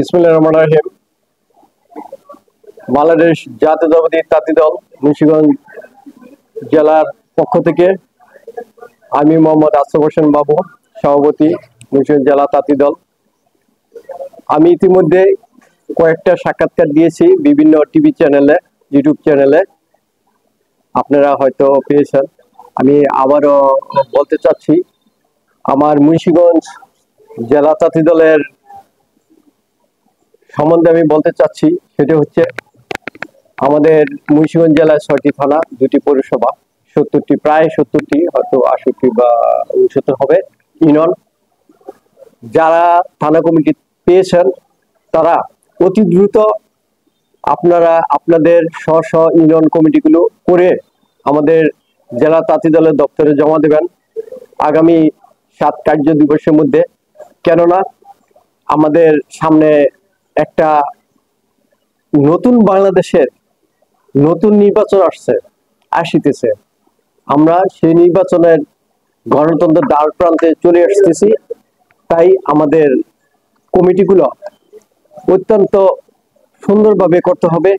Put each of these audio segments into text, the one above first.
বিসমিল্লাহির রহমানির রহিম। বাংলাদেশ জাতীয়তাবাদী তাঁতি দল মুন্সিগঞ্জ জেলার পক্ষ থেকে আমি মোহাম্মদ আশরাফ হোসেন বাবু, সভাপতি মুন্সিগঞ্জ জেলা তাঁতি দল। আমি ইতিমধ্যে কয়েকটা সাক্ষাৎকার দিয়েছি বিভিন্ন টিভি চ্যানেলে, ইউটিউব চ্যানেলে, আপনারা হয়তো পেয়েছেন। আমি আবারও বলতে চাচ্ছি, আমার মুন্সিগঞ্জ জেলা তাঁতি দলের সম্বন্ধে আমি বলতে চাচ্ছি, সেটা হচ্ছে আমাদের মুন্সিগঞ্জ জেলায় 6টি থানা, 2টি পৌরসভা, 70টি, প্রায় 70টি, হয়তো 68 বা 69 হবে ইউনিয়ন। যারা থানা কমিটি পেয়েছেন তারা অতি দ্রুত আপনারা আপনাদের স্ব স্ব ইউনিয়ন কমিটিগুলো করে আমাদের জেলা তাঁতি দলের দপ্তরে জমা দেবেন আগামী 7 কার্য দিবসের মধ্যে। কেননা আমাদের সামনে একটা নতুন বাংলাদেশের নতুন নির্বাচন আসিতেছে। আমরা সেই নির্বাচনের গণতন্ত্রের দ্বার প্রান্তে চলে আসতেছি। তাই আমাদের কমিটিগুলো অত্যন্ত সুন্দরভাবে করতে হবে।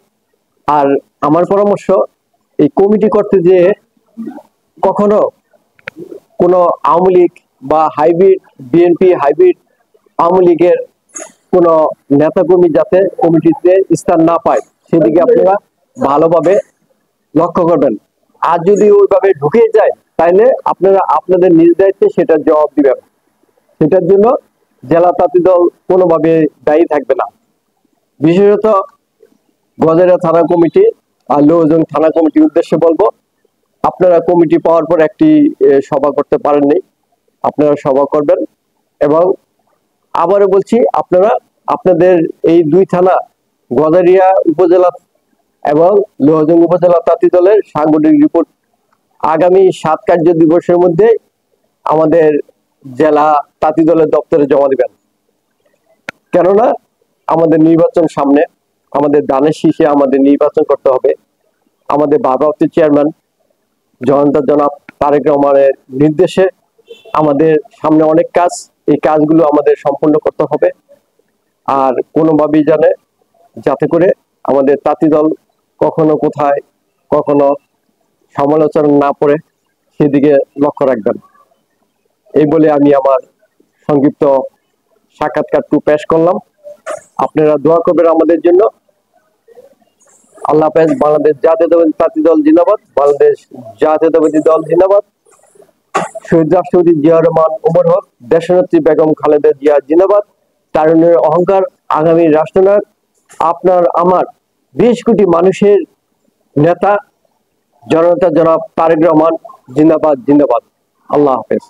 আর আমার পরামর্শ, এই কমিটি করতে যে কখনো কোনো আওয়ামী লীগ বা হাইব্রিড বিএনপি, হাইব্রিড আওয়ামী লীগের কোনো নেতাকর্মী যাতে কমিটিতে স্থান না পায়, সেদিকে আপনারা ভালোভাবে লক্ষ্য করবেন। আর যদি ওইভাবে ঢুকে যায়, তাহলে আপনারা আপনাদের নিজ দায়িত্বে সেটার জবাব দিবেন। সেটার জন্য জেলা তাঁতি দল কোনোভাবে দায়ী থাকবে না। বিশেষত গজারিয়া থানা কমিটি আর লোহজং থানা কমিটির উদ্দেশ্যে বলবো, আপনারা কমিটি পাওয়ার পর একটি সভা করতে পারেননি, আপনারা সভা করবেন। এবং আবারও বলছি, আপনারা আপনাদের এই 2 থানা গজারিয়া উপজেলা এবং লোহজং উপজেলা তাঁতি দলের সাংগঠনিক রিপোর্ট আগামী 7 কার্য দিবসের মধ্যে আমাদের জেলা তাঁতি দলের দপ্তরে জমা দিবেন। কেননা আমাদের নির্বাচন সামনে, আমাদের দানের শীষে আমাদের নির্বাচন করতে হবে। আমাদের ভারপ্রাপ্ত চেয়ারম্যান জনাব তারেক রহমানের নির্দেশে আমাদের সামনে অনেক কাজ, এই কাজগুলো আমাদের সম্পূর্ণ করতে হবে। আর কোনোভাবেই যাতে করে আমাদের তাঁতি দল কখনো কোথায় কখনো সমালোচনা না পড়ে, সেদিকে লক্ষ্য রাখবেন। এই বলে আমি আমার সংক্ষিপ্ত সাক্ষাৎকারটু পেশ করলাম। আপনারা দোয়া করবেন আমাদের জন্য। আল্লাহ হাফেজ। বাংলাদেশ জাতীয়তাবাদী তাঁতি দল জিন্দাবাদ। বাংলাদেশ জাতীয়তাবাদী দল জিন্দাবাদ। শহীদ রাষ্ট্রপতি জিয়া রহমান ওমর হক, দেশনেত্রী বেগম খালেদা জিয়া জিন্দাবাদ। তারুণ্যের অহংকার, আগামী রাষ্ট্রনায়ক, আপনার আমার 20 কোটি মানুষের নেতা জনতা জনাব তারেক রহমান জিন্দাবাদ, জিন্দাবাদ। আল্লাহ হাফেজ।